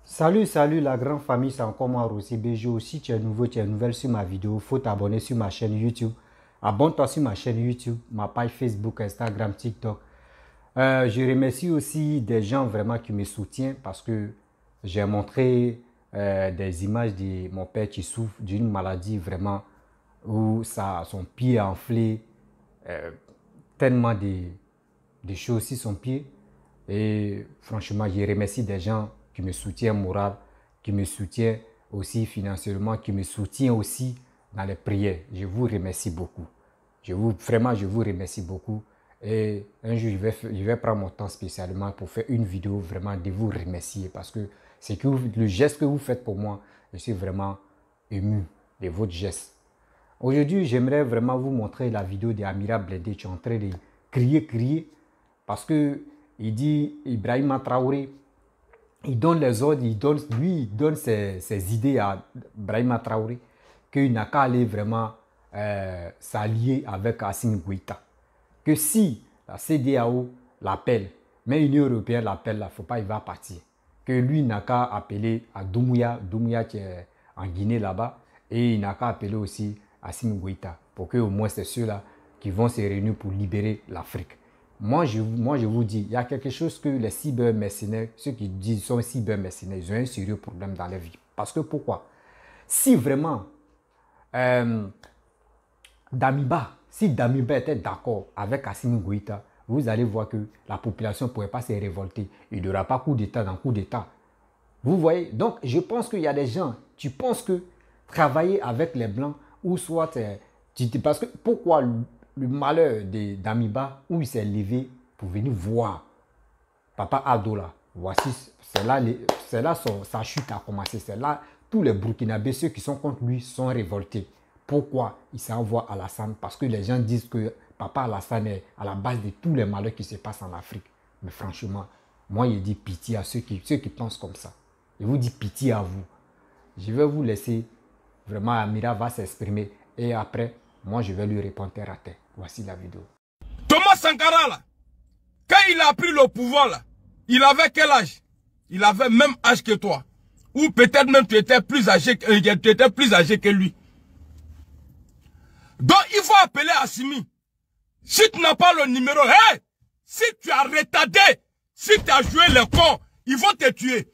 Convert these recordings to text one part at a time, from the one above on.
Salut la grande famille, c'est encore moi Rossi BGO. Si tu es nouveau, tu es nouvelle sur ma vidéo, il faut t'abonner sur ma chaîne YouTube. Abonne-toi sur ma chaîne YouTube, ma page Facebook, Instagram, TikTok. Je remercie aussi des gens vraiment qui me soutiennent parce que j'ai montré des images de mon père qui souffre d'une maladie vraiment où son pied a enflé, tellement de choses sur son pied. Et franchement, je remercie des gens qui me soutiennent moral, qui me soutiennent aussi financièrement, qui me soutiennent aussi dans les prières. Je vous remercie beaucoup. Vraiment, je vous remercie beaucoup. Et un jour, je vais prendre mon temps spécialement pour faire une vidéo vraiment de vous remercier parce que c'est que le geste que vous faites pour moi, je suis vraiment ému de votre geste. Aujourd'hui, j'aimerais vraiment vous montrer la vidéo d'Amira Blindé. Tu es en train de crier parce que il dit Ibrahima Traoré, il donne les ordres, il donne ses idées à Ibrahima Traoré, qu'il n'a qu'à aller vraiment s'allier avec Assimi Goïta. Que si la CEDEAO l'appelle, mais l'Union européenne l'appelle, il ne faut pas, il va partir. Que lui n'a qu'à appeler à Doumbouya qui est en Guinée là-bas, et il n'a qu'à appeler aussi Assimi Goïta, pour que au moins c'est ceux-là qui vont se réunir pour libérer l'Afrique. Moi, je vous dis, il y a quelque chose que les cybermercenaires, ceux qui disent sont cybermercenaires, ils ont un sérieux problème dans leur vie. Parce que pourquoi? Si vraiment si Damiba était d'accord avec Assimi Goïta, vous allez voir que la population ne pourrait pas se révolter. Il n'y aura pas coup d'État dans coup d'État. Vous voyez? Donc, je pense qu'il y a des gens, tu penses que travailler avec les Blancs, ou soit, parce que pourquoi le malheur d'Amiba, où il s'est levé pour venir voir Papa Ado là, voici, c'est là sa chute a commencé. C'est là tous les Burkinabés, ceux qui sont contre lui, sont révoltés. Pourquoi il s'envoie Alassane? Parce que les gens disent que Papa Alassane est à la base de tous les malheurs qui se passent en Afrique. Mais franchement, moi, je dis pitié à ceux qui pensent comme ça. Je vous dis pitié à vous. Je vais vous laisser, vraiment, Amira va s'exprimer et après, moi, je vais lui répondre terre à terre. Voici la vidéo. Thomas Sankara, là, quand il a pris le pouvoir, là, il avait quel âge? Il avait même âge que toi. Ou peut-être même tu étais plus âgé que lui. Donc, il faut appeler Assimi. Si tu n'as pas le numéro, hey, si tu as retardé, si tu as joué le con, ils vont te tuer.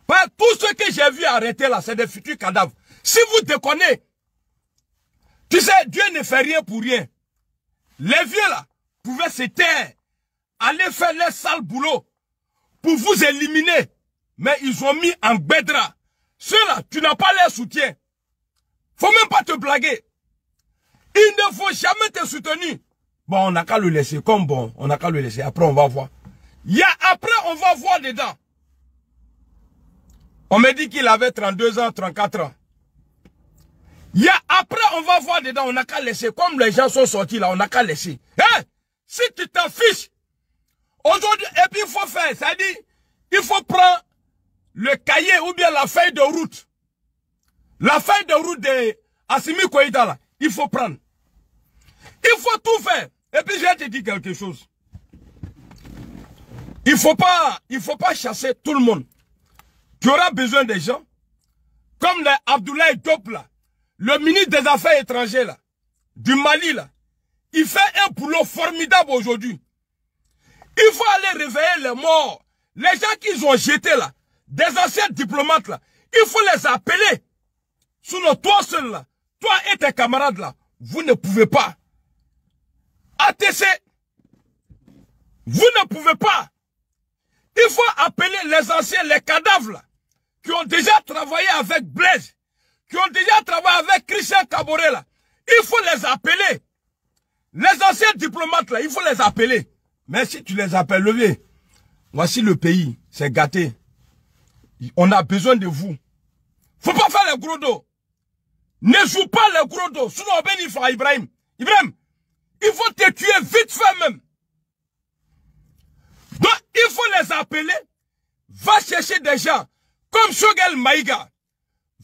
Parce que tout ce que j'ai vu arrêter là, c'est des futurs cadavres. Si vous déconnez, tu sais, Dieu ne fait rien pour rien. Les vieux là pouvaient se taire, aller faire leur sale boulot pour vous éliminer. Mais ils ont mis en bédra. Ceux-là, tu n'as pas leur soutien. Faut même pas te blaguer. Il ne faut jamais te soutenir. Bon, on n'a qu'à le laisser. Comme bon, on n'a qu'à le laisser. Après, on va voir. Après, on va voir dedans. On me dit qu'il avait 32 ans, 34 ans. Après, on va voir dedans, on n'a qu'à laisser. Comme les gens sont sortis là, on n'a qu'à laisser. Hein? Si tu t'en fiches, aujourd'hui, et puis il faut faire, c'est-à-dire, il faut prendre le cahier ou bien la feuille de route. La feuille de route de Assimi Goïta là, il faut prendre. Il faut tout faire. Et puis je vais te dire quelque chose. Il faut pas chasser tout le monde. Tu auras besoin des gens comme les Abdoulaye Diop là. Le ministre des Affaires étrangères là, du Mali là, il fait un boulot formidable aujourd'hui. Il faut aller réveiller les morts. Les gens qu'ils ont jetés là, des anciens diplomates là, il faut les appeler. Sinon toi seul là, toi et tes camarades là, vous ne pouvez pas. ATC, vous ne pouvez pas. Il faut appeler les anciens, les cadavres là, qui ont déjà travaillé avec Blaise, qui ont déjà travaillé avec Christian Kaboré là. Il faut les appeler. Les anciens diplomates là, il faut les appeler. Mais si tu les appelles, levier, voici le pays, c'est gâté. On a besoin de vous. Faut pas faire les gros dos. Ne joue pas les gros dos. Sinon, on bénit frère Ibrahim. Ibrahim, il faut te tuer vite fait même. Donc, il faut les appeler. Va chercher des gens comme Shogel Maïga.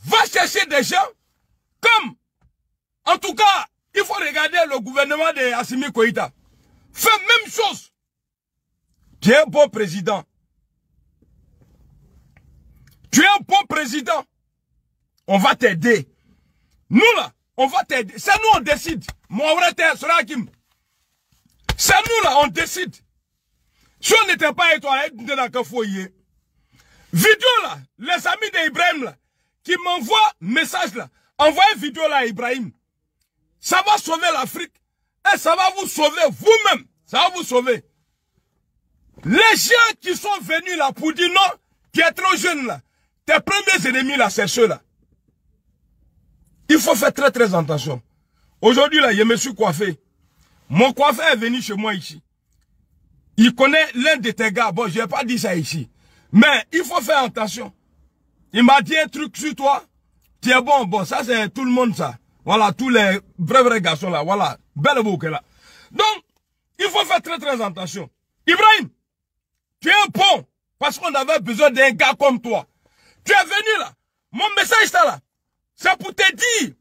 Va chercher des gens comme, en tout cas, il faut regarder le gouvernement de Assimi Goïta. Fais même chose. Tu es un bon président. Tu es président, on va t'aider. Nous là, on va t'aider. C'est nous on décide. C'est nous là, on décide. Si on n'était pas étoilé, on était dans le foyer. Vidéo là, les amis d'Ibrahim là, qui m'envoient message là, envoyez vidéo là à Ibrahim. Ça va sauver l'Afrique. Et ça va vous sauver vous-même. Ça va vous sauver. Les gens qui sont venus là pour dire non, qui est trop jeune là, tes premiers ennemis là, c'est ceux-là. Il faut faire très très attention. Aujourd'hui là, je me suis coiffé. Mon coiffeur est venu chez moi ici. Il connaît l'un de tes gars. Bon, je n'ai pas dit ça ici. Mais il faut faire attention. Il m'a dit un truc sur toi. Tu es bon, bon, ça c'est tout le monde ça. Voilà, tous les vrais garçons là. Voilà, belle boucle là. Donc, il faut faire très très attention. Ibrahim, tu es un pont. Parce qu'on avait besoin d'un gars comme toi. Tu es venu là. Mon message là. C'est pour te dire.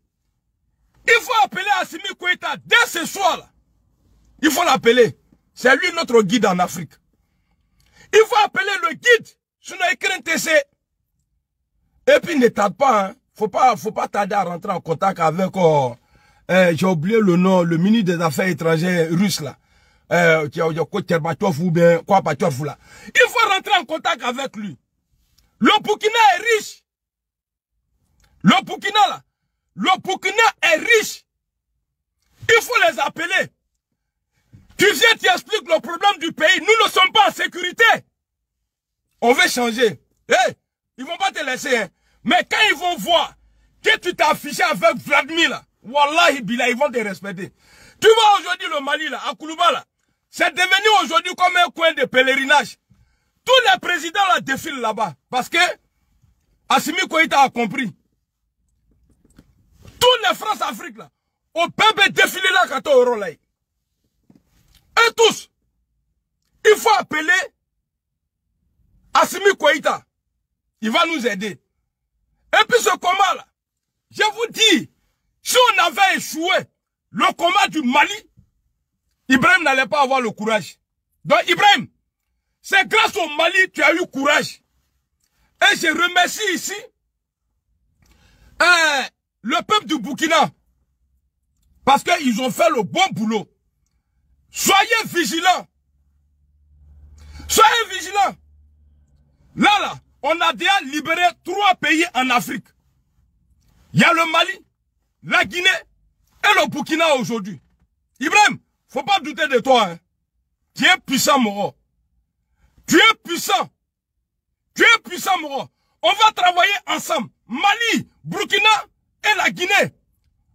Il faut appeler Assimi Goïta dès ce soir là. Il faut l'appeler. C'est lui notre guide en Afrique. Il faut appeler le guide. Sinon, écrit un TC. Et puis, ne tarde pas. Hein. Faut pas tarder à rentrer en contact avec, j'ai oublié le nom, le ministre des Affaires étrangères russe là. Ou bien, quoi, là. Il faut rentrer en contact avec lui. Le Burkina est riche. Le Burkina là. Le Burkina est riche. Il faut les appeler. Tu viens, tu expliques le problème du pays. Nous ne sommes pas en sécurité. On veut changer. Hey, ils vont pas te laisser. Hein. Mais quand ils vont voir que tu t'es affiché avec Vladimir, là, Wallahi Billah, ils vont te respecter. Tu vois aujourd'hui le Mali, là, à Koulouba, là, c'est devenu aujourd'hui comme un coin de pèlerinage. Tous les présidents là défilent là-bas. Parce que Assimi Goïta a compris. Tous les France-Afrique, là, on peut défiler là quand on là. Et tous, il faut appeler Assimi Goïta. Il va nous aider. Et puis ce combat là, je vous dis, si on avait échoué le combat du Mali, Ibrahim n'allait pas avoir le courage. Donc Ibrahim, c'est grâce au Mali que tu as eu courage. Et je remercie ici le peuple du Burkina. Parce qu'ils ont fait le bon boulot. Soyez vigilants. Soyez vigilants. Là, on a déjà libéré 3 pays en Afrique. Il y a le Mali, la Guinée et le Burkina aujourd'hui. Ibrahim, faut pas douter de toi. Hein. Tu es puissant, Moro. Tu es puissant. Tu es puissant, Moro. On va travailler ensemble. Mali, Burkina et la Guinée.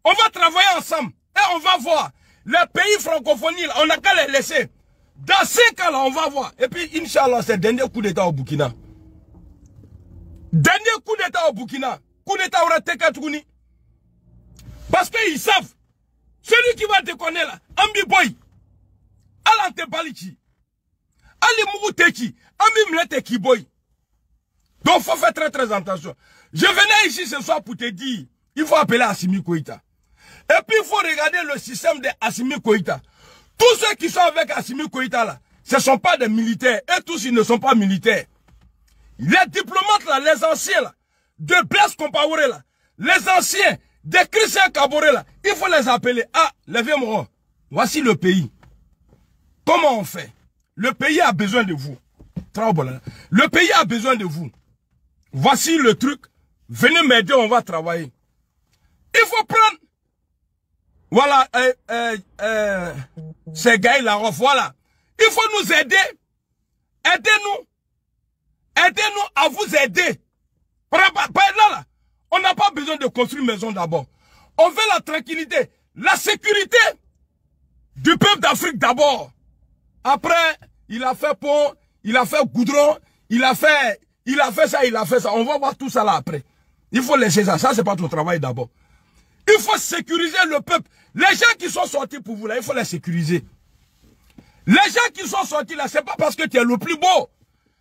On va travailler ensemble. Et on va voir. Les pays francophones, on n'a qu'à les laisser. Dans ces cas-là, on va voir. Et puis, Inch'Allah, c'est le dernier coup d'État au Burkina. Dernier coup d'État au Burkina. Coup d'État au Ratekatouni. Parce qu'ils savent. Celui qui va te connaître là, Ambi Boy, Alante Balichi, Ali Mougoutechi, Ambi Mleteki Boy. Donc, il faut faire très très attention. Je venais ici ce soir pour te dire, il faut appeler Assimi Goïta. Et puis, il faut regarder le système de Assimi Goïta. Tous ceux qui sont avec Assimi Goïta là, ce ne sont pas des militaires. Et tous, ils ne sont pas militaires. Les diplomates là, les anciens là, de Blaise Compaoré là, les anciens, de Christian Kaboré là, il faut les appeler. Ah, levez-moi. Voici le pays. Comment on fait? Le pays a besoin de vous. Le pays a besoin de vous. Voici le truc. Venez m'aider, on va travailler. Il faut prendre. Voilà, ces gars-là, voilà. Il faut nous aider. Aidez-nous. Aidez-nous à vous aider. Là, on n'a pas besoin de construire une maison d'abord. On veut la tranquillité, la sécurité du peuple d'Afrique d'abord. Après, il a fait pont, il a fait goudron, il a fait ça, il a fait ça. On va voir tout ça là après. Il faut laisser ça. Ça, c'est pas ton travail d'abord. Il faut sécuriser le peuple. Les gens qui sont sortis pour vous là, il faut les sécuriser. Les gens qui sont sortis là, c'est pas parce que tu es le plus beau.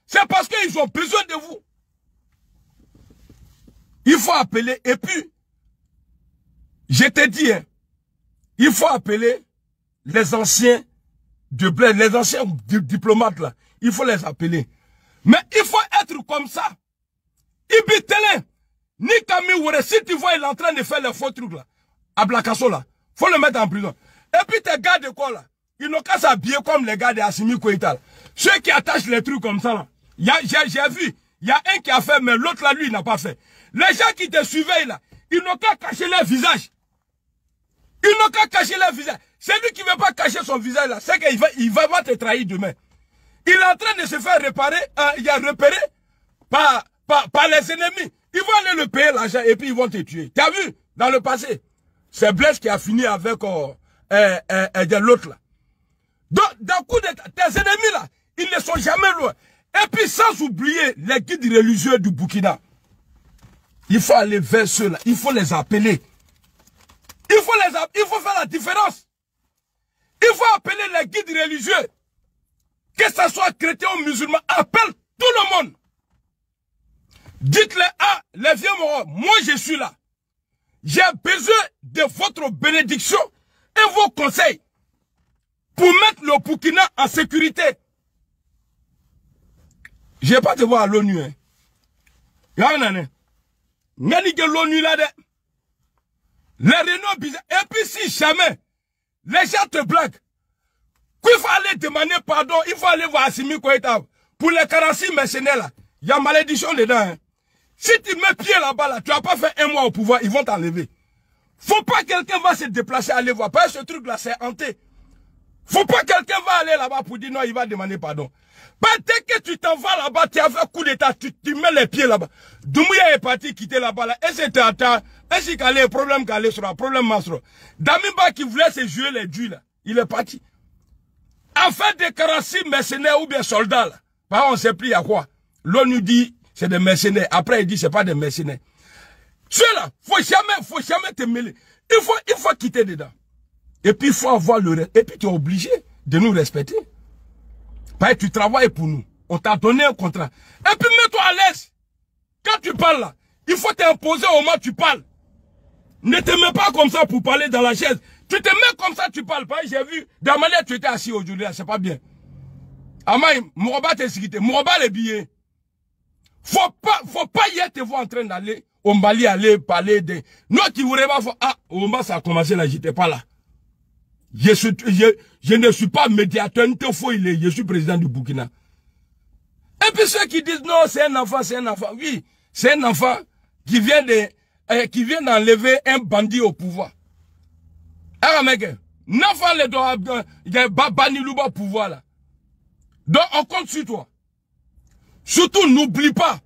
C'est parce qu'ils ont besoin de vous. Il faut appeler, et puis, je te dis, hein, il faut appeler les anciens de Blaise, les anciens diplomates là. Il faut les appeler. Mais il faut être comme ça. Ibitele, ni Camille Wore, si tu vois, il est en train de faire les faux trucs là, à Blakasso là, faut le mettre en prison. Et puis tes gars de quoi là, ils n'ont qu'à s'habiller comme les gars de Assimi Koïta. Ceux qui attachent les trucs comme ça là, j'ai vu, il y a un qui a fait, mais l'autre là, lui, il n'a pas fait. Les gens qui te suivaient là, ils n'ont qu'à cacher leur visage. Ils n'ont qu'à cacher leur visage. Celui qui ne veut pas cacher son visage là, c'est qu'il va te trahir demain. Il est en train de se faire repérer par les ennemis. Ils vont aller le payer l'argent et puis ils vont te tuer. Tu as vu, dans le passé, c'est Blaise qui a fini avec l'autre là. Donc, d'un coup, tes ennemis là, ils ne sont jamais loin. Et puis, sans oublier les guides religieux du Burkina. Il faut aller vers ceux-là. Il faut les appeler. Il faut faire la différence. Il faut appeler les guides religieux. Que ce soit chrétien ou musulman, appelle tout le monde. Dites-les, les vieux morts, moi je suis là. J'ai besoin de votre bénédiction et vos conseils pour mettre le Burkina en sécurité. Je ne vais pas te voir à l'ONU. Hein. L'ONU là, les réunions bizarres. Et puis si jamais les gens te blaguent, qu'il faut aller demander pardon, il faut aller voir Assimi Koïta. Pour les 46 mercenaires là, il y a malédiction dedans. Hein. Si tu mets pied là-bas, là, tu n'as pas fait un mois au pouvoir, ils vont t'enlever. Faut pas que quelqu'un va se déplacer, aller voir. Parce que ce truc-là, c'est hanté. Faut pas que quelqu'un va aller là-bas pour dire non, il va demander pardon. Parce que dès que tu t'en vas là-bas, tu as fait coup d'état, tu mets les pieds là-bas. Doumbouya est parti quitter là-bas, là, et c'était à ta, ainsi qu'à les problèmes qu'à sur un problème masro. Damiba qui voulait se jouer les dieux là, il est parti. En fait, des 46 mercenaires ou bien soldats là, par exemple, on ne sait plus à quoi. L'ONU dit, c'est des mercenaires. Après, il dit, c'est pas des mercenaires. Ceux-là, faut jamais te mêler. Il faut quitter dedans. Et puis, il faut avoir le reste. Et puis, tu es obligé de nous respecter. Parce que tu travailles pour nous. On t'a donné un contrat. Et puis, mets-toi à l'aise. Quand tu parles là, il faut t'imposer au moment où tu parles. Ne te mets pas comme ça pour parler dans la chaise. Tu te mets comme ça, tu parles. J'ai vu, dans ma lettre, tu étais assis aujourd'hui, c'est pas bien. Amaï, Mouroba t'es sécurité. Mouroba les billets. Faut pas y être vous en train d'aller au Mali, aller parler de... Non, qui voudrait pas faire... Ah, au moment ça a commencé là, j'étais pas là. Je ne suis pas médiateur, je suis président du Burkina. Et puis ceux qui disent non, c'est un enfant. Oui, c'est un enfant qui vient d'enlever un bandit au pouvoir. Ah, mec, l'enfant le doit bannir le pouvoir là. Donc on compte sur toi. Surtout, n'oublie pas,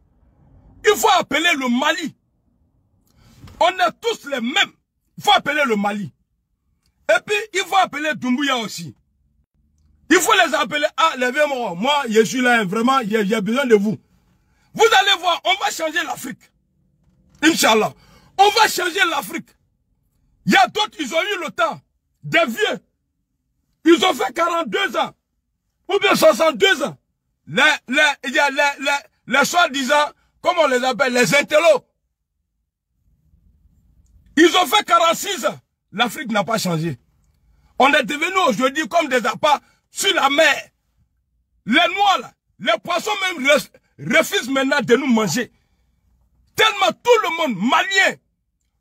il faut appeler le Mali. On est tous les mêmes. Il faut appeler le Mali. Et puis, il faut appeler Doumbouya aussi. Il faut les appeler. Ah, les vieux morts, moi, je suis là, vraiment, j'ai besoin de vous. Vous allez voir, on va changer l'Afrique. Inch'Allah. On va changer l'Afrique. Il y a d'autres, ils ont eu le temps. Des vieux. Ils ont fait 42 ans. Ou bien 62 ans. Les soi-disant, comment on les appelle, les intellos. Ils ont fait 46 ans. L'Afrique n'a pas changé. On est devenu aujourd'hui comme des appâts sur la mer. Les noirs, là, les poissons même refusent maintenant de nous manger. Tellement tout le monde, malien,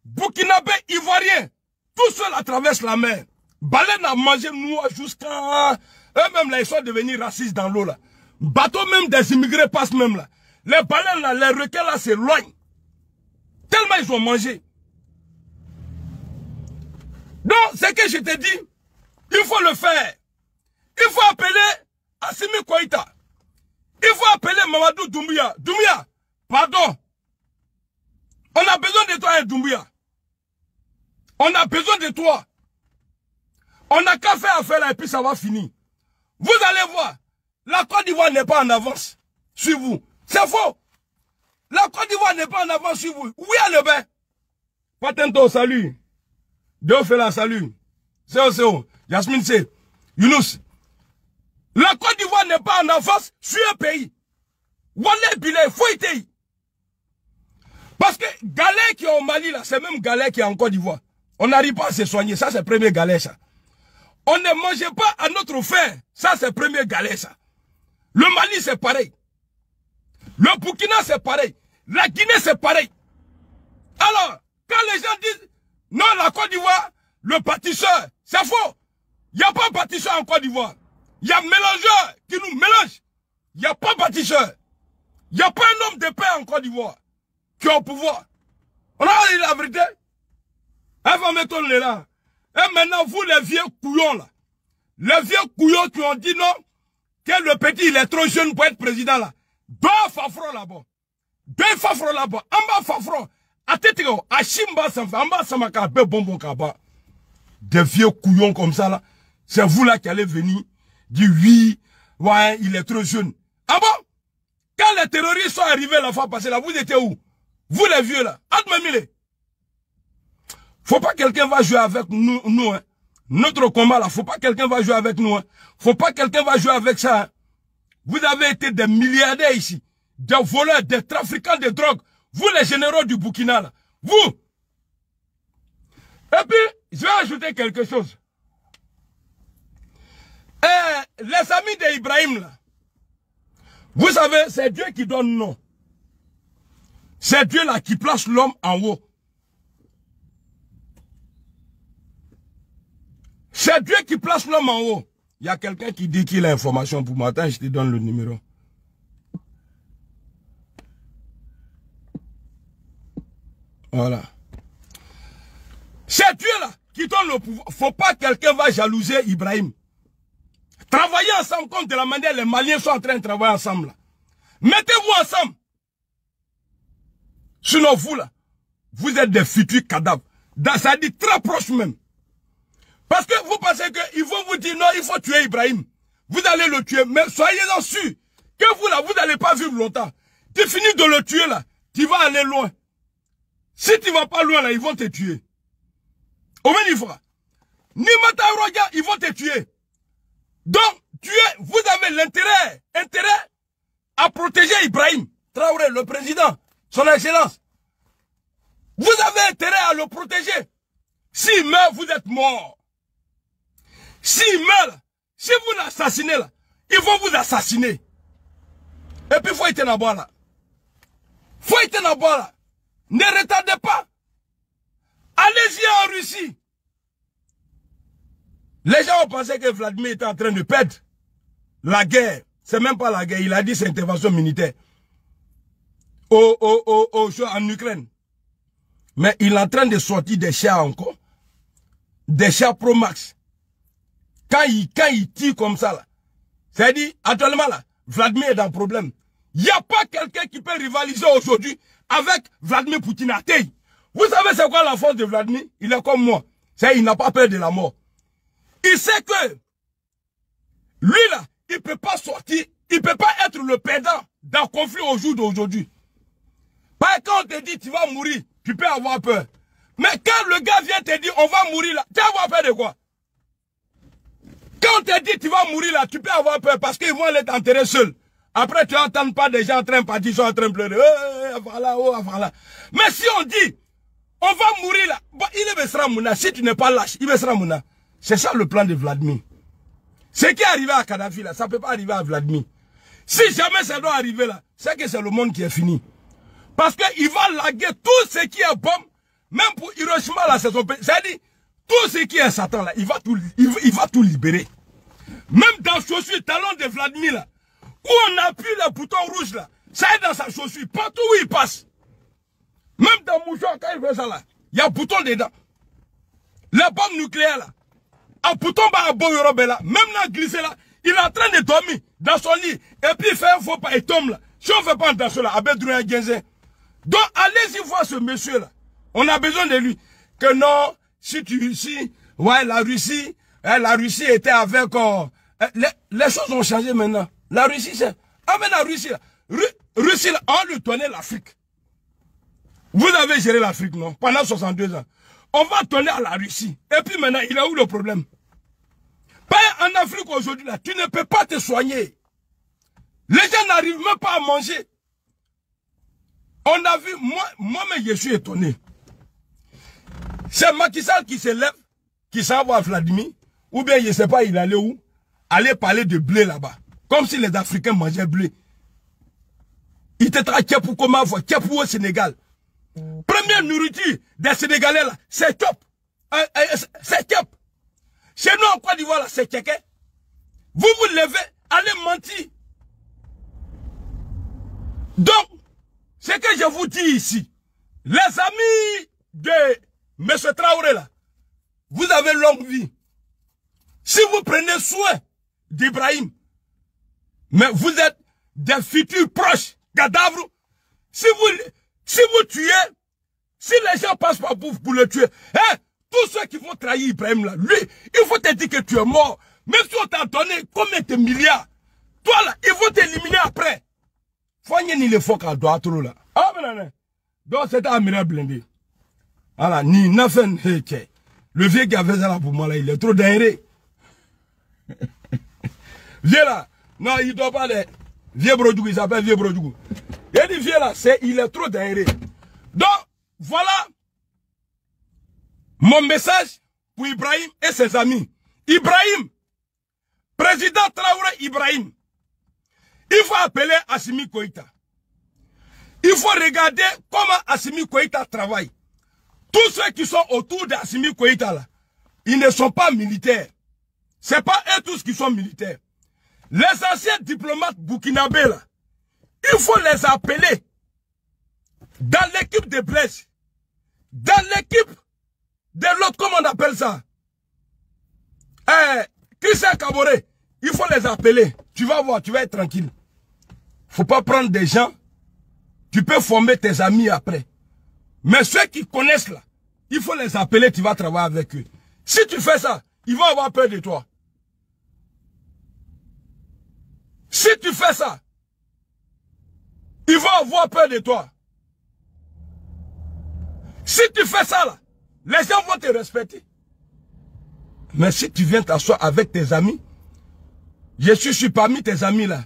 burkinabé, ivoirien, tout seul à travers la mer. Baleine a mangé nous jusqu'à... Eux-mêmes là, ils sont devenus racistes dans l'eau là. Bateaux même des immigrés passent même là. Les baleines là, les requins là s'éloignent. Tellement ils ont mangé. Donc, ce que je te dis, il faut le faire. Il faut appeler Assimi Koïta. Il faut appeler Mamadou Doumbouya. Doumbouya, pardon. On a besoin de toi, Doumbouya. On a besoin de toi. On n'a qu'à faire affaire là et puis ça va finir. Vous allez voir, la Côte d'Ivoire n'est pas en avance sur vous. C'est faux. La Côte d'Ivoire n'est pas en avance sur vous. Oui, elle est bien. Patento, salut. Dieu fait la salut. C'est Yasmine, c'est Younous. La Côte d'Ivoire n'est pas en avance sur un pays. Wallet Bilay, Fouité. Parce que galère qui est au Mali, là, c'est même galère qui est en Côte d'Ivoire. On n'arrive pas à se soigner. Ça, c'est le premier galère, ça. On ne mangeait pas à notre faim. Ça, c'est le premier galère, ça. Le Mali, c'est pareil. Le Burkina, c'est pareil. La Guinée, c'est pareil. Alors, quand les gens disent, non, la Côte d'Ivoire, le pâtisseur, c'est faux. Il n'y a pas de pâtisseur en Côte d'Ivoire. Il y a mélangeur qui nous mélange. Il n'y a pas de pâtisseur. Il n'y a pas un homme de paix en Côte d'Ivoire qui est au pouvoir. On a dit la vérité. Elle va mettre le là. Et maintenant, vous les vieux couillons là, les vieux couillons qui ont dit non, que le petit il est trop jeune pour être président là, deux fafron là-bas. Deux fafron là-bas. En bas fafron. A Tétéo, à Chimba Sanfa, en bas Samaka, bonbon Kaba. Des vieux couillons comme ça là. C'est vous là qui allez venir dire oui, ouais, il est trop jeune. Ah bon? Quand les terroristes sont arrivés la fois passée là, vous étiez où? Vous les vieux là. Admemile. Faut pas quelqu'un va jouer avec nous, hein. Notre combat là, faut pas quelqu'un va jouer avec nous, hein. Faut pas quelqu'un va jouer avec ça, hein. Vous avez été des milliardaires ici. Des voleurs, des trafiquants de drogue. Vous les généraux du Burkina là. Vous. Et puis, je vais ajouter quelque chose. Les amis d'Ibrahim là. Vous savez, c'est Dieu qui donne nom. C'est Dieu là qui place l'homme en haut. C'est Dieu qui place l'homme en haut. Il y a quelqu'un qui dit qu'il a l'information pour moi. Attends, je te donne le numéro. Voilà. C'est Dieu là qui donne le pouvoir. Faut pas que quelqu'un va jalouser Ibrahim. Travaillez ensemble comme de la manière les Maliens sont en train de travailler ensemble là. Mettez-vous ensemble. Sinon vous là, vous êtes des futurs cadavres. Ça dit très proche même. Parce que vous pensez qu'ils vont vous dire non, il faut tuer Ibrahim. Vous allez le tuer, mais soyez-en sûrs que vous là, vous n'allez pas vivre longtemps. Tu finis de le tuer là, tu vas aller loin. Si tu vas pas loin là, ils vont te tuer. Au même niveau. Ni Mataroga, ils vont te tuer. Donc, vous avez l'intérêt à protéger Ibrahim Traoré, le président, son excellence. Vous avez intérêt à le protéger. S'il meurt, vous êtes mort. S'il meurt, si vous l'assassinez là, ils vont vous assassiner. Et puis, il faut être en bas là. Faut être en bas là. Ne retardez pas. Allez-y en Russie. Les gens ont pensé que Vladimir était en train de perdre la guerre. C'est même pas la guerre. Il a dit c'est intervention militaire. En Ukraine. Mais il est en train de sortir des chars encore. Des chars Pro Max. Quand il tire comme ça, là. C'est-à-dire, actuellement, là, Vladimir est dans le problème. Il n'y a pas quelqu'un qui peut rivaliser aujourd'hui avec Vladimir Poutine à Tay. Vous savez c'est quoi la force de Vladimir? Il est comme moi. C'est-à-dire, il n'a pas peur de la mort. Il sait que lui là, il peut pas sortir, il peut pas être le perdant dans le conflit au jour d'aujourd'hui. Parce que quand on te dit tu vas mourir, tu peux avoir peur. Mais quand le gars vient te dire on va mourir là, tu vas avoir peur de quoi? Quand on te dit tu vas mourir là, tu peux avoir peur parce qu'ils vont aller t'enterrer seul. Après tu n'entends pas des gens en train de partir, ils sont en train de pleurer. Voilà, voilà. Mais si on dit on va mourir là, bon, il est sera mouna. Si tu n'es pas lâche, il sera mouna. C'est ça le plan de Vladimir. Ce qui est arrivé à Kadhafi là, ça ne peut pas arriver à Vladimir. Si jamais ça doit arriver là, c'est que c'est le monde qui est fini. Parce qu'il va laguer tout ce qui est bombe, même pour Hiroshima là, c'est son pays. C'est-à-dire, tout ce qui est Satan là, il va tout libérer. Même dans la chaussure, talon de Vladimir là, où on appuie le bouton rouge là, ça est dans sa chaussure, partout où il passe. Même dans mouchoir, quand il fait ça là, il y a un bouton dedans. La bombe nucléaire là, un bouton bas à Boyorobe là, même là glissé là, il est en train de dormir dans son lit. Et puis il fait un faux pas et tombe là. Si on ne fait pas attention là, Abedrouin Genzen. Donc allez-y voir ce monsieur là. On a besoin de lui. Que non, ouais, la Russie était avec... les choses ont changé maintenant. La Russie, c'est... Ah mais la Russie là, Russie là, on lui donnait l'Afrique. Vous avez géré l'Afrique, non? Pendant 62 ans. On va donner à la Russie. Et puis maintenant, il a où le problème? Pas en Afrique aujourd'hui, là, tu ne peux pas te soigner. Les gens n'arrivent même pas à manger. On a vu, moi-même, je suis étonné. C'est Macky Sall qui se lève, qui s'en va à Vladimir, ou bien, je ne sais pas, il allait où? Aller parler de blé là-bas. Comme si les Africains mangeaient blé. Il te traque pour comment voir, pour au Sénégal. Première nourriture des Sénégalais, là, c'est top. C'est top. Chez nous, en Côte d'Ivoire, c'est tchèque. Vous vous levez, allez mentir. Donc, ce que je vous dis ici, les amis de M. Traoré, là, vous avez longue vie. Si vous prenez soin d'Ibrahim, mais vous êtes des futurs proches, cadavres, si vous tuez, si les gens passent par vous pour le tuer, hein, tous ceux qui vont trahir Ibrahim, là, lui, il faut te dire que tu es mort. Même si on t'a donné combien de milliards, toi là, ils vont t'éliminer après. Faut ni le faut qu'à droite là. Ah, mais donc c'est un miracle blindé. Voilà, ni Nafen Heke. Le vieux qui a fait ça là pour moi là, il est trop dingue. Vieux là, non, il doit pas les. Vieux Brodjougou, il s'appelle Vieux Brodjougou. Il dit vieux là, il est trop dingue. Donc, voilà mon message pour Ibrahim et ses amis. Ibrahim, président Traoré Ibrahim, il faut appeler Assimi Koïta. Il faut regarder comment Assimi Koïta travaille. Tous ceux qui sont autour d'Assimi Koïta là, ils ne sont pas militaires. C'est pas eux tous qui sont militaires. Les anciens diplomates burkinabés là, il faut les appeler dans l'équipe de Blaise, dans l'équipe de l'autre, comment on appelle ça? Christian Kaboré, il faut les appeler. Tu vas voir, tu vas être tranquille. Faut pas prendre des gens. Tu peux former tes amis après. Mais ceux qui connaissent là, il faut les appeler, tu vas travailler avec eux. Si tu fais ça, ils vont avoir peur de toi. Si tu fais ça, ils vont avoir peur de toi. Si tu fais ça là, les gens vont te respecter. Mais si tu viens t'asseoir avec tes amis, je suis parmi tes amis là.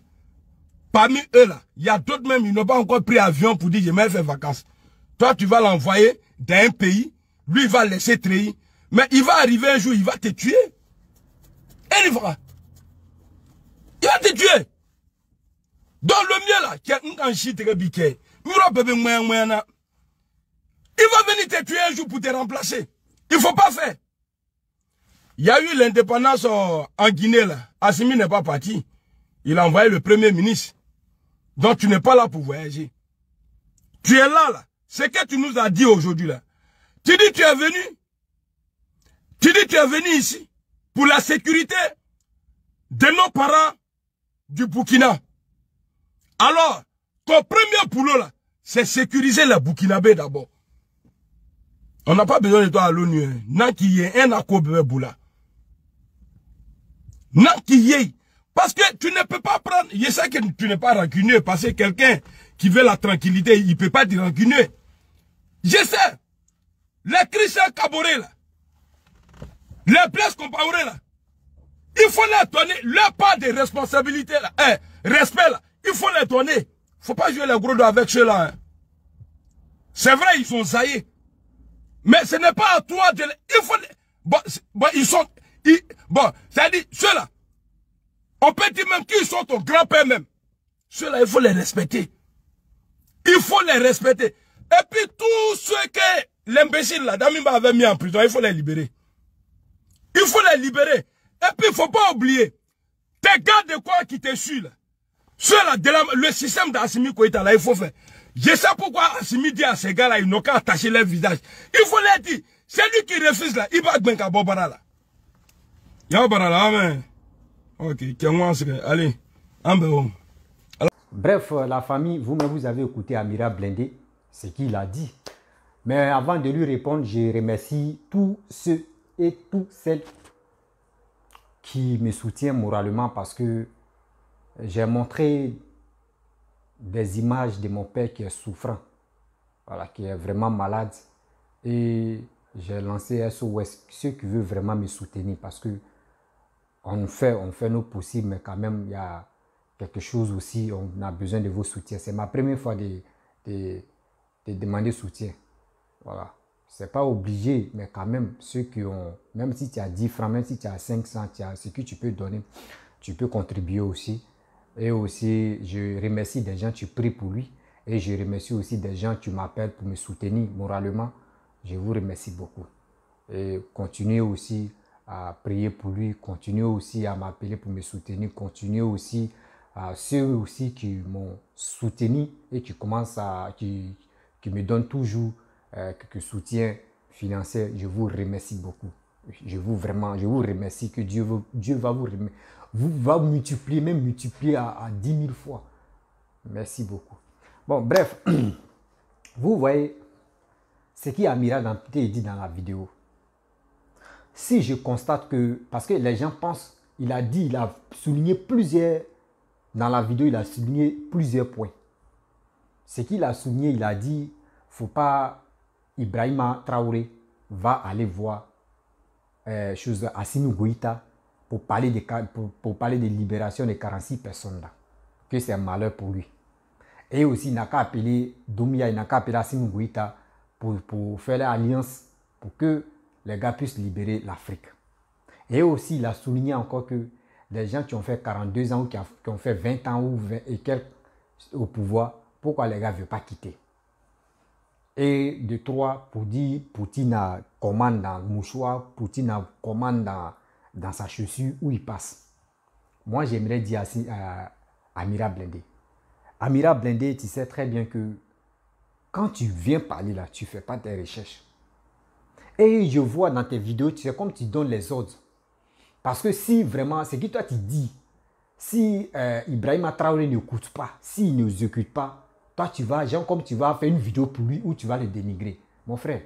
Parmi eux là, il y a d'autres même, ils n'ont pas encore pris avion pour dire je vais faire vacances. Toi, tu vas l'envoyer dans un pays, lui il va laisser trahir. Mais il va arriver un jour, il va te tuer. Et il va te tuer. Dans le mieux là, il va venir te tuer un jour pour te remplacer. Il ne faut pas faire. Il y a eu l'indépendance en Guinée là. Assimi n'est pas parti. Il a envoyé le premier ministre. Donc tu n'es pas là pour voyager. Tu es là. Ce que tu nous as dit aujourd'hui là. Tu dis tu es venu. Tu dis tu es venu ici pour la sécurité de nos parents du Burkina. Alors, ton premier boulot là, c'est sécuriser les Burkinabés d'abord. On n'a pas besoin de toi à l'ONU. Non qu'il y ait un accord bébé boula. Non qu'il y ait. Parce que tu ne peux pas prendre. Je sais que tu n'es pas rancunier. Parce que quelqu'un qui veut la tranquillité, il ne peut pas dire rancunier. Je sais. Les Christian Kaboré là. Les Blaise Compaoré là. Il faut leur donner leur part de responsabilité là. Respect là. Il faut les donner. Il ne faut pas jouer les gros dos avec ceux-là. Hein. C'est vrai, ils sont zaillés. Mais ce n'est pas à toi de... Il faut... Bon, ils sont... bon, c'est-à-dire, ceux-là, on peut dire même qu'ils sont ton grand-père même. Ceux-là, il faut les respecter. Il faut les respecter. Et puis, tous ceux que l'imbécile, là, Damimba avait mis en prison, il faut les libérer. Il faut les libérer. Et puis, il ne faut pas oublier, tes gars de quoi qui te suivent, là. Ceux-là, le système d'Assimi Koïta, là, il faut faire. Je sais pourquoi Assimi dit à ces gars-là, ils n'ont qu'à attacher leur visage. Il faut leur dire, c'est lui qui refuse là, il va gagner à Bobara là. Y'a Bobara là, amen. Ok, allez, Bref, la famille, vous-même, vous avez écouté Amira Blindé, ce qu'il a dit. Mais avant de lui répondre, je remercie tous ceux et toutes celles qui me soutiennent moralement parce que j'ai montré des images de mon père qui est souffrant, voilà, qui est vraiment malade. Et j'ai lancé SOS, ceux qui veulent vraiment me soutenir parce que on fait nos possibles, mais quand même, il y a quelque chose aussi, on a besoin de vos soutiens. C'est ma première fois de demander soutien. Voilà. C'est pas obligé, mais quand même, ceux qui ont, même si tu as 10 francs, même si tu as 500, tu as ce que tu peux donner, tu peux contribuer aussi. Et aussi, je remercie des gens, tu pries pour lui. Et je remercie aussi des gens qui m'appellent pour me soutenir moralement. Je vous remercie beaucoup. Et continuez aussi à prier pour lui, continuez aussi à m'appeler pour me soutenir, continuez aussi à ceux aussi qui m'ont soutenu et qui commencent à, qui me donnent toujours quelques soutiens financiers. Je vous remercie beaucoup. Je vous remercie que Dieu va va multiplier, même multiplier à 10 000 fois. Merci beaucoup. Bon, bref, vous voyez ce qu'Amira Dampté dit dans la vidéo. Si je constate que, parce que les gens pensent, il a souligné plusieurs, dans la vidéo, il a souligné plusieurs points. Ce qu'il a souligné, il a dit, faut pas, Ibrahima Traoré va aller voir Assimi Goïta pour parler de libération des 46 personnes là. Que c'est un malheur pour lui. Et aussi, il n'a qu'à appeler Doumbouya, il n'a qu'à appeler Assimi Goïta pour faire l'alliance pour que les gars puissent libérer l'Afrique. Et aussi, il a souligné encore que les gens qui ont fait 42 ans ou qui ont fait 20 ans ou 20 et quelques au pouvoir, pourquoi les gars ne veulent pas quitter. Et de 3, pour dire, Poutine a commande dans le mouchoir, Poutine a commande dans sa chaussure où il passe. Moi, j'aimerais dire à Amira Blindé. Amira Blindé, tu sais très bien que quand tu viens parler là, tu ne fais pas tes recherches. Et je vois dans tes vidéos, tu sais, comme tu donnes les ordres. Parce que si vraiment, ce que toi tu dis, si Ibrahima Traoré n'écoute pas, s'il ne exécute pas, toi tu vas, genre comme tu vas faire une vidéo pour lui où tu vas le dénigrer. Mon frère,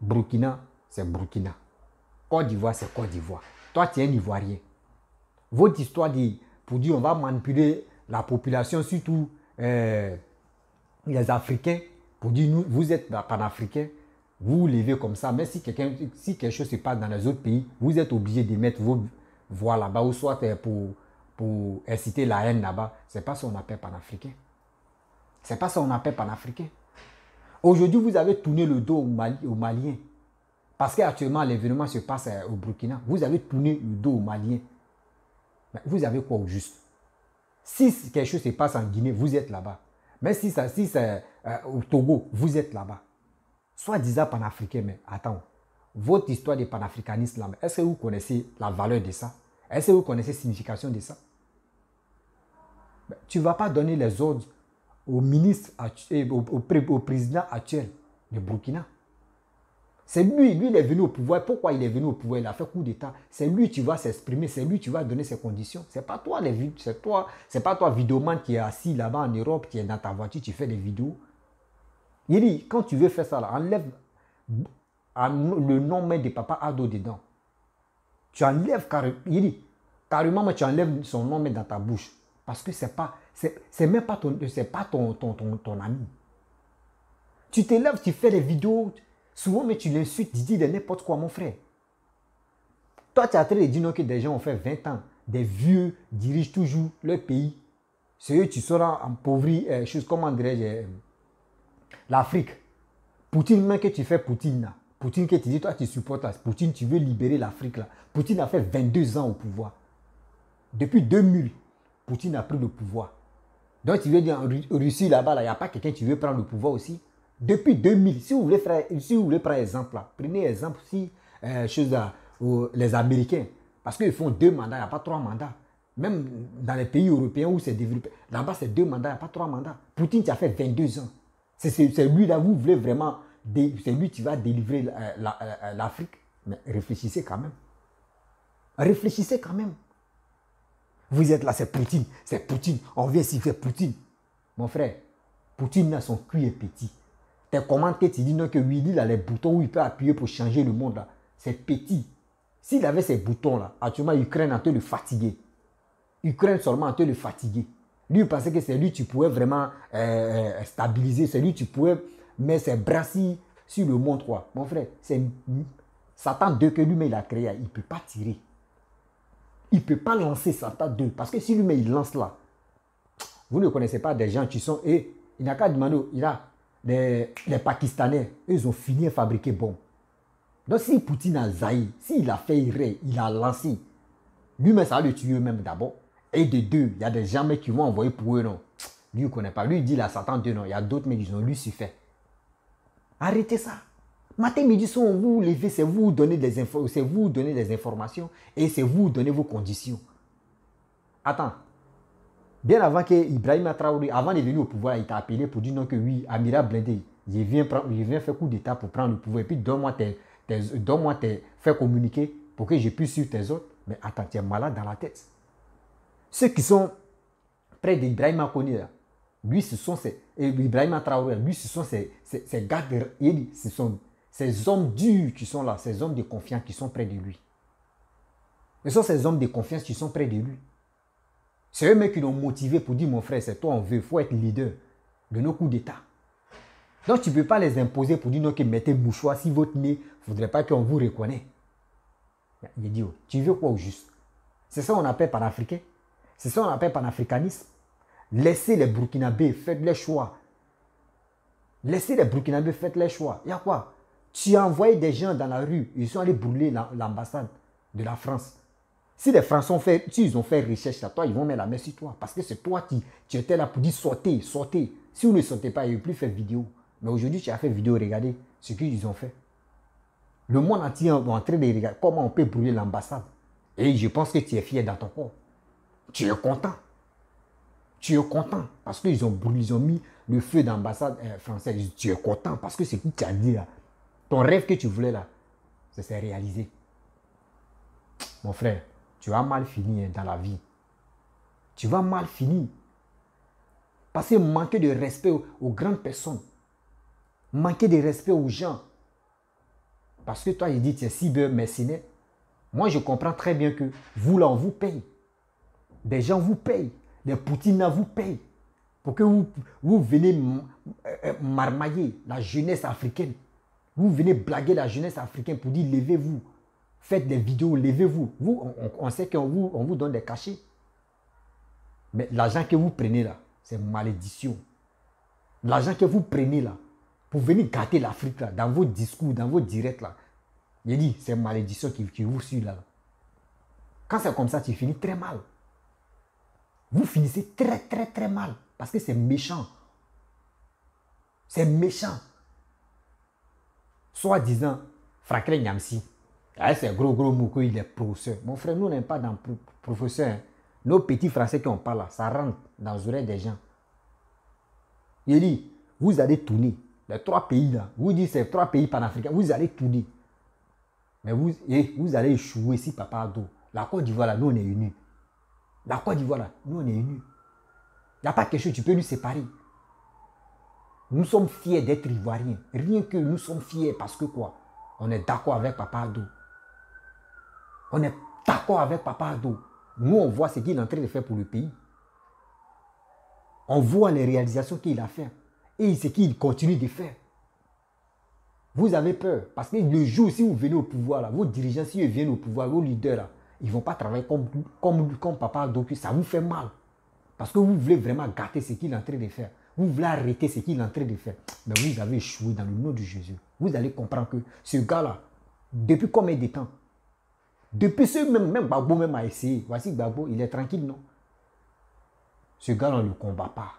Burkina, c'est Burkina. Côte d'Ivoire, c'est Côte d'Ivoire. Toi, tu es un Ivoirien. Votre histoire dit, pour dire on va manipuler la population, surtout les Africains, pour dire nous, vous êtes panafricains, vous vous levez comme ça, mais si quelque chose se passe dans les autres pays, vous êtes obligé de mettre vos voix là-bas, ou soit pour inciter la haine là-bas. Ce n'est pas ça qu'on appelle panafricain. Ce n'est pas ça qu'on appelle panafricain. Aujourd'hui, vous avez tourné le dos aux Maliens. Parce qu'actuellement, l'événement se passe au Burkina. Vous avez tourné le dos aux Maliens. Mais vous avez quoi au juste? Si quelque chose se passe en Guinée, vous êtes là-bas. Mais si c'est au Togo, vous êtes là-bas. Soit disant panafricain, mais attends, votre histoire de panafricanisme, est-ce que vous connaissez la valeur de ça? Est-ce que vous connaissez la signification de ça? Mais tu ne vas pas donner les ordres au ministre, au président actuel de Burkina. C'est lui, il est venu au pouvoir. Pourquoi il est venu au pouvoir? Il a fait coup d'État. C'est lui qui va s'exprimer, c'est lui qui va donner ses conditions. Ce n'est pas toi, c'est pas toi, vidéoman qui est assis là-bas en Europe, qui est dans ta voiture, tu fais des vidéos. Il dit, quand tu veux faire ça, là, enlève le nom même de Papa Ado dedans. Tu enlèves carrément, mais tu enlèves son nom même dans ta bouche. Parce que c'est même pas ton ami. Tu te lèves, tu fais des vidéos, souvent, mais tu l'insultes, tu dis de n'importe quoi, mon frère. Toi, tu es en train de dire que des gens ont fait 20 ans, des vieux dirigent toujours leur pays. C'est eux qui seront empauvris, comment dirais-je, l'Afrique. Poutine, même que tu fais Poutine là. Poutine que tu dis, toi tu supportes là. Poutine, tu veux libérer l'Afrique là. Poutine a fait 22 ans au pouvoir. Depuis 2000, Poutine a pris le pouvoir. Donc tu veux dire en Russie là-bas, il n'y a pas quelqu'un qui veut prendre le pouvoir aussi. Depuis 2000, si vous voulez prendre exemple là, prenez exemple si les Américains. Parce qu'ils font 2 mandats, il n'y a pas 3 mandats. Même dans les pays européens où c'est développé, là-bas c'est 2 mandats, il n'y a pas 3 mandats. Poutine, tu as fait 22 ans. C'est lui là, vous voulez vraiment, c'est lui qui va délivrer l'Afrique. Mais réfléchissez quand même. Réfléchissez quand même. Vous êtes là, c'est Poutine, on vient ici faire Poutine. Mon frère, Poutine, son cul est petit. Tes commandes que tu dis non, que Willy, il a les boutons où il peut appuyer pour changer le monde là, c'est petit. S'il avait ces boutons là, actuellement, Ukraine est en train de le fatiguer. Ukraine seulement en train de le fatiguer. Lui, il pensait que c'est lui qui pouvait vraiment stabiliser, c'est lui qui pouvait mettre ses bras sur le monde, quoi. Mon frère, c'est Satan 2 que lui-même il a créé, il ne peut pas tirer. Il ne peut pas lancer Satan 2, parce que si lui-même il lance là, vous ne connaissez pas des gens qui sont, et il n'a qu'à demander, il a les Pakistanais, eux, ils ont fini à fabriquer bombes. Donc si Poutine a zaï, s'il a fait erreur, il a lancé, lui-même ça va le tuer eux-mêmes d'abord. Et de deux, il y a des gens qui vont envoyer pour eux, non. Lui, il ne connaît pas. Lui, il dit là, Satan 2 noms. Il y a d'autres, mais ils ont lui suffit. Arrêtez ça. Matin, midi, soir, vous vous levez, c'est vous donner des informations et c'est vous donner vos conditions. Attends. Bien avant que Ibrahim Traoré, avant de venir au pouvoir, il t'a appelé pour dire non que oui, Amira Blindé, il vient faire coup d'état pour prendre le pouvoir. Et puis donne-moi tes faire communiquer pour que je puisse suivre tes autres. Mais attends, tu es malade dans la tête. Ceux qui sont près d'Ibrahim Koni, lui, ce sont Ibrahim Traoré, lui, ce sont ces gars, ce sont ces hommes durs qui sont là, ces hommes de confiance qui sont près de lui. Ce sont ces hommes de confiance qui sont près de lui. C'est eux-mêmes qui l'ont motivé pour dire, mon frère, c'est toi on veut, il faut être leader de nos coups d'État. Donc tu ne peux pas les imposer pour dire, non, que mettez mouchoir, si votre nez, il ne faudrait pas qu'on vous reconnaisse. Il dit, oh, tu veux quoi au juste? C'est ça qu'on appelle panafricain. C'est ça qu'on appelle panafricanisme. Laissez les Burkinabés, faites les choix. Laissez les Burkinabés, faites les choix. Il y a quoi? Tu as envoyé des gens dans la rue, ils sont allés brûler l'ambassade de la France. Si les Français ont fait recherche à toi, ils vont mettre la main sur toi. Parce que c'est toi qui étais là pour dire sortez, sortez. Si vous ne sortez pas, ils ne plus faire vidéo. Mais aujourd'hui, tu as fait vidéo, regardez ce qu'ils ont fait. Le monde entier est en train de regarder comment on peut brûler l'ambassade. Et je pense que tu es fier dans ton corps. Tu es content. Tu es content parce qu'ils ont brûlé, ils ont mis le feu dans l'ambassade française. Tu es content parce que c'est ce que tu as dit là. Ton rêve que tu voulais là, ça s'est réalisé. Mon frère, tu vas mal finir dans la vie. Tu vas mal finir. Parce que manquer de respect aux grandes personnes. Manquer de respect aux gens. Parce que toi, il dit, tu es cyber-mercenaire. Moi, je comprends très bien que vous, là, on vous paye. Des gens vous payent. Les Poutines, là, vous payent. Pour que vous venez marmailler la jeunesse africaine. Vous venez blaguer la jeunesse africaine pour dire, levez-vous. Faites des vidéos, levez-vous. On sait qu'on vous donne des cachets. Mais l'argent que vous prenez là, c'est malédiction. L'argent que vous prenez là, pour venir gâter l'Afrique là, dans vos discours, dans vos directs là, il dit, c'est malédiction qui vous suit là. Quand c'est comme ça, tu finis très mal. Vous finissez très très très mal. Parce que c'est méchant. C'est méchant. Soi-disant, Franklin Nyamsi. C'est gros mouko, il est professeur. Mon frère, nous, on n'aime pas dans professeur. Hein. Nos petits français qui on parle là, ça rentre dans les oreilles des gens. Il dit, vous allez tourner. Les 3 pays là, vous dites c'est 3 pays panafricains, vous allez tourner. Mais vous allez échouer si Papa Ado. La Côte d'Ivoire là, nous on est unis. La Côte d'Ivoire là, nous on est unis. Il n'y a pas quelque chose, tu peux nous séparer. Nous sommes fiers d'être Ivoiriens. Rien que nous sommes fiers parce que quoi? On est d'accord avec Papa Ado. On est d'accord avec Papa Ado. Nous, on voit ce qu'il est en train de faire pour le pays. On voit les réalisations qu'il a fait. Et ce qu'il continue de faire. Vous avez peur. Parce que le jour, si vous venez au pouvoir, là, vos dirigeants, si ils viennent au pouvoir, vos leaders, là, ils ne vont pas travailler comme Papa Ado. Ça vous fait mal. Parce que vous voulez vraiment gâter ce qu'il est en train de faire. Vous voulez arrêter ce qu'il est en train de faire. Mais vous avez échoué dans le nom de Jésus. Vous allez comprendre que ce gars-là, depuis combien de temps? Depuis ce même Gbagbo même a essayé. Voici Gbagbo, il est tranquille, non? Ce gars-là, on ne le combat pas.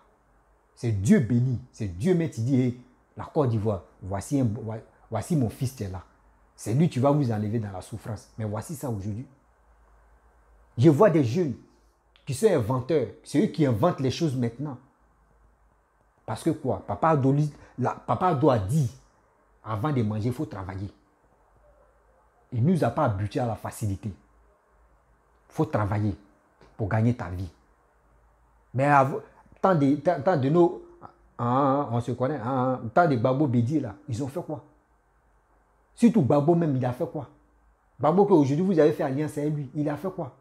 C'est Dieu béni. C'est Dieu même qui dit, hey, la Côte d'Ivoire, voici mon fils qui est là. C'est lui qui va vous enlever dans la souffrance. Mais voici ça aujourd'hui. Je vois des jeunes qui sont inventeurs. C'est eux qui inventent les choses maintenant. Parce que quoi? Papa Ado a dit, avant de manger, il faut travailler. Il ne nous a pas habitués à la facilité. Il faut travailler pour gagner ta vie. Mais tant de nos... on se connaît. Tant de Gbagbo Bédi là, ils ont fait quoi? Surtout Gbagbo même, il a fait quoi? Gbagbo qu'aujourd'hui vous avez fait alliance avec lui, il a fait quoi?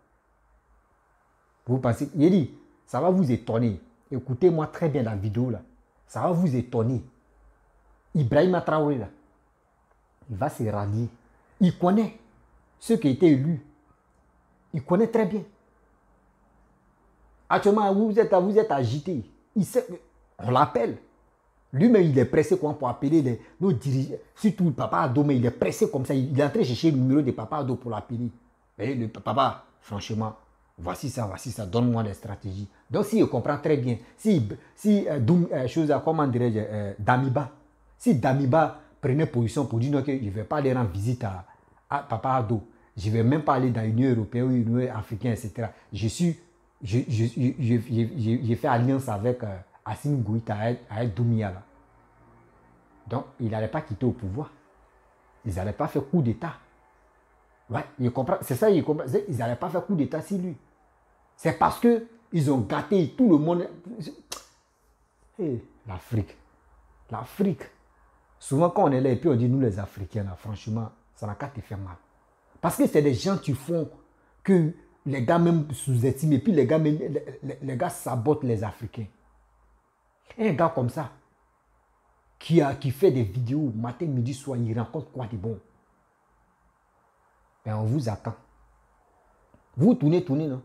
Vous pensez... Il dit, ça va vous étonner. Écoutez-moi très bien la vidéo là. Ça va vous étonner. Ibrahim Traoré là, il va se rallier. Il connaît ceux qui étaient élus. Il connaît très bien. Actuellement, vous êtes agité. Il sait, on l'appelle. Lui-même, il est pressé pour appeler nos dirigeants. Surtout le Papa Ado, mais il est pressé comme ça. Il est en train de chercher le numéro de Papa Ado pour l'appeler. Mais le papa, franchement, Voici ça, donne-moi des stratégies. Donc, si je comprends très bien, comment dirais-je, Damiba, si Damiba prenait position pour dire non, que je ne vais pas aller rendre visite à Papa Ado, je ne vais même pas aller dans l'Union européenne ou l'Union africaine, etc. J'ai fait alliance avec Assimi Goïta, avec Doumbouya, là. Donc, il n'allait pas quitter au pouvoir. Ils n'allaient pas faire coup d'État. Ouais, il comprend. C'est ça, il comprend. Ils n'allaient pas faire coup d'État sur lui. C'est parce qu'ils ont gâté tout le monde. Hey, l'Afrique. L'Afrique. Souvent, quand on est là et puis on dit nous les Africains, là, franchement, ça n'a qu'à te faire mal. Parce que c'est des gens qui font que les gars même sous-estiment et puis les gars sabotent les Africains. Un gars comme ça, qui fait des vidéos matin, midi, soir, il rencontre quoi de bon? Ben on vous attend. Vous tournez, non?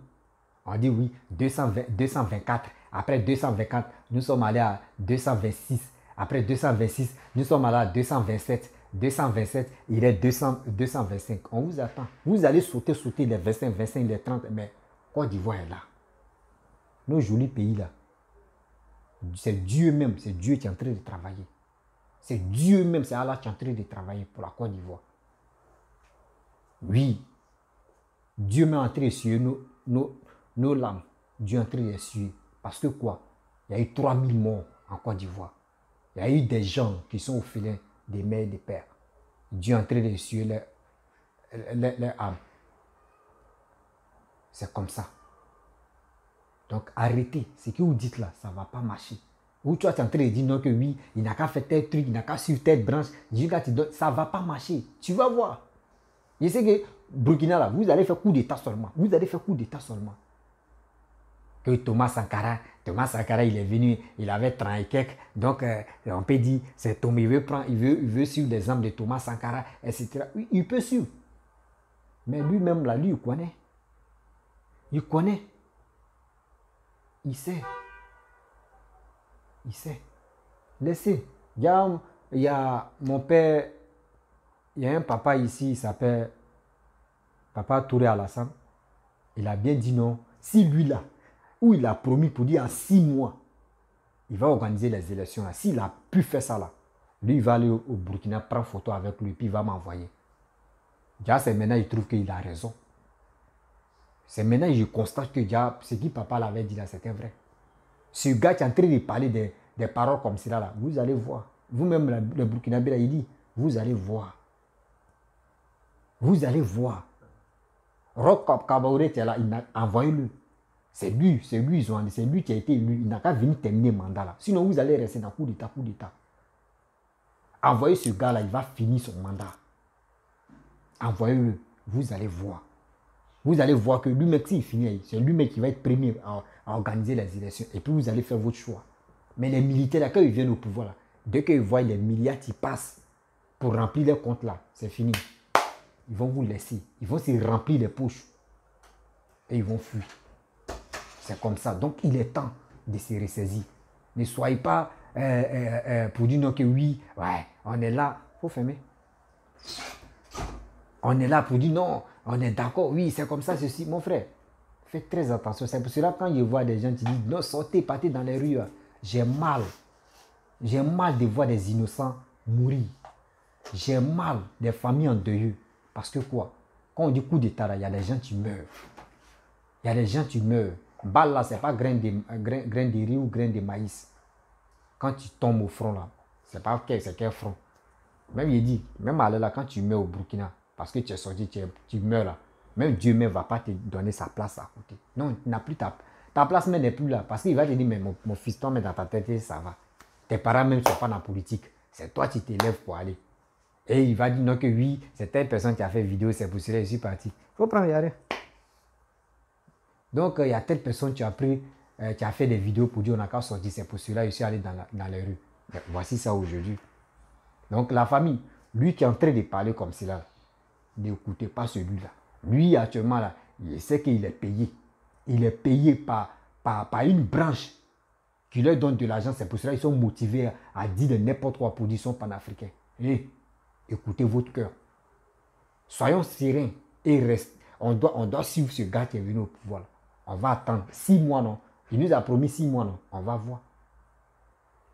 On dit oui, 224. Après 224, nous sommes allés à 226. Après 226, nous sommes allés à 227. 227, il est 225. On vous attend. Vous allez sauter les 25, les 30. Mais Côte d'Ivoire est là. Nos jolis pays là. C'est Dieu même, c'est Dieu qui est en train de travailler. C'est Dieu même, c'est Allah qui est en train de travailler pour la Côte d'Ivoire. Oui, Dieu met en train d'essuyer nos larmes. Dieu est en train d'essuyer. Parce que quoi? Il y a eu 3000 morts en Côte d'Ivoire. Il y a eu des gens qui sont au filet des mères et des pères. Dieu est en train d'essuyer les âmes. C'est comme ça. Donc arrêtez. Ce que vous dites là, ça ne va pas marcher. Ou tu es en train de dire non que oui, il n'a qu'à faire tel truc, il n'a qu'à suivre telle branche. Dieu te donne, ça ne va pas marcher. Tu vas voir. Je sais que Burkina là, vous allez faire coup d'État seulement. Vous allez faire coup d'État seulement. Que Thomas Sankara, il est venu, il avait 30 et quelques. Donc, on peut dire, c'est Thomas, il veut suivre les âmes de Thomas Sankara, etc. Il peut suivre. Mais lui-même, là, lui, il connaît. Il connaît. Il sait. Il sait. Laissez. Il y a mon père, il y a un papa ici, il s'appelle Papa Touré Alassane. Il a bien dit non. Si lui, là, où il a promis pour dire en 6 mois, il va organiser les élections là. S'il a pu faire ça là, lui il va aller au Burkina, prendre photo avec lui, puis il va m'envoyer. Déjà c'est maintenant il trouve qu'il a raison. C'est maintenant je constate que déjà, ce que papa l'avait dit là, c'était vrai. Ce gars qui est en train de parler des paroles comme cela là, vous allez voir. Vous-même le Burkinabé là, il dit, vous allez voir. Vous allez voir. Roch Kaboré là, envoyez-le. C'est lui qui a été élu. Il n'a qu'à venir terminer le mandat là. Sinon, vous allez rester dans coup d'État. Envoyez ce gars-là, il va finir son mandat. Envoyez-le. Vous allez voir. Vous allez voir que lui-même, s'il finit, c'est lui-même qui va être premier à organiser les élections. Et puis, vous allez faire votre choix. Mais les militaires, là, quand ils viennent au pouvoir, là, dès qu'ils voient les milliards qui passent pour remplir les comptes là, c'est fini. Ils vont vous laisser. Ils vont se remplir les poches. Et ils vont fuir. C'est comme ça. Donc, il est temps de se ressaisir. Ne soyez pas pour dire non que oui, ouais, on est là. Il faut fermer. On est là pour dire non, on est d'accord, oui, c'est comme ça, ceci. Mon frère, faites très attention. C'est pour cela quand je vois des gens qui disent non, sortez, partez dans les rues, j'ai mal. J'ai mal de voir des innocents mourir. J'ai mal des familles en deuil. Parce que quoi? Quand on dit coup d'État, il y a des gens qui meurent. Il y a des gens qui meurent. Balle là, ce n'est pas grain de riz ou grain de maïs. Quand tu tombes au front là, c'est pas c'est quel front. Même il dit, même à là, quand tu meurs au Burkina, parce que tu es sorti, tu meurs là, même Dieu ne va pas te donner sa place à côté. Non, tu n'as plus ta place même n'est plus là. Parce qu'il va te dire, mais mon fils, toi, mais dans ta tête, ça va. Tes parents même ne sont pas dans la politique. C'est toi qui t'élèves pour aller. Et il va dire non que oui, c'est telle personne qui a fait vidéo, c'est pour cela que je suis parti. Il faut prendre, regardez. Donc, il y a telle personne qui a fait des vidéos pour dire on n'a qu'à sortir, c'est pour cela que je suis allé dans les rues. Mais voici ça aujourd'hui. Donc, la famille, lui qui est en train de parler comme cela, n'écoutez pas celui-là. Lui, actuellement, là, il sait qu'il est payé. Il est payé par une branche qui leur donne de l'argent. C'est pour cela qu'ils sont motivés à dire de n'importe quoi pour dire qu'ils sont panafricains. Et écoutez votre cœur. Soyons sereins et restez. On doit suivre ce gars qui est venu au pouvoir. On va attendre 6 mois, non? Il nous a promis 6 mois, non? On va voir.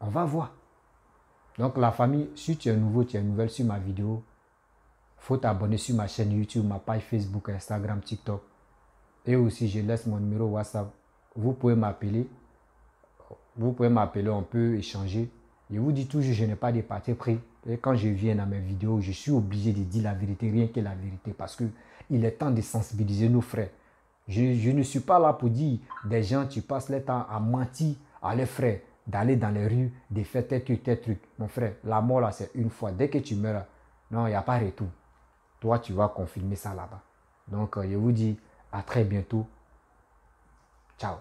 On va voir. Donc la famille, si tu es nouveau, tu es nouvelle sur ma vidéo, faut t'abonner sur ma chaîne YouTube, ma page Facebook, Instagram, TikTok. Et aussi, je laisse mon numéro WhatsApp. Vous pouvez m'appeler. On peut échanger. Je vous dis toujours, je n'ai pas de parti pris. Et quand je viens dans mes vidéos, je suis obligé de dire la vérité, rien que la vérité. Parce qu'il est temps de sensibiliser nos frères. Je ne suis pas là pour dire des gens, tu passes le temps à mentir à leurs frères, d'aller dans les rues, de faire tes trucs. Mon frère, la mort là, c'est une fois. Dès que tu meurs, non, il n'y a pas retour. Toi, tu vas confirmer ça là-bas. Donc, je vous dis à très bientôt. Ciao.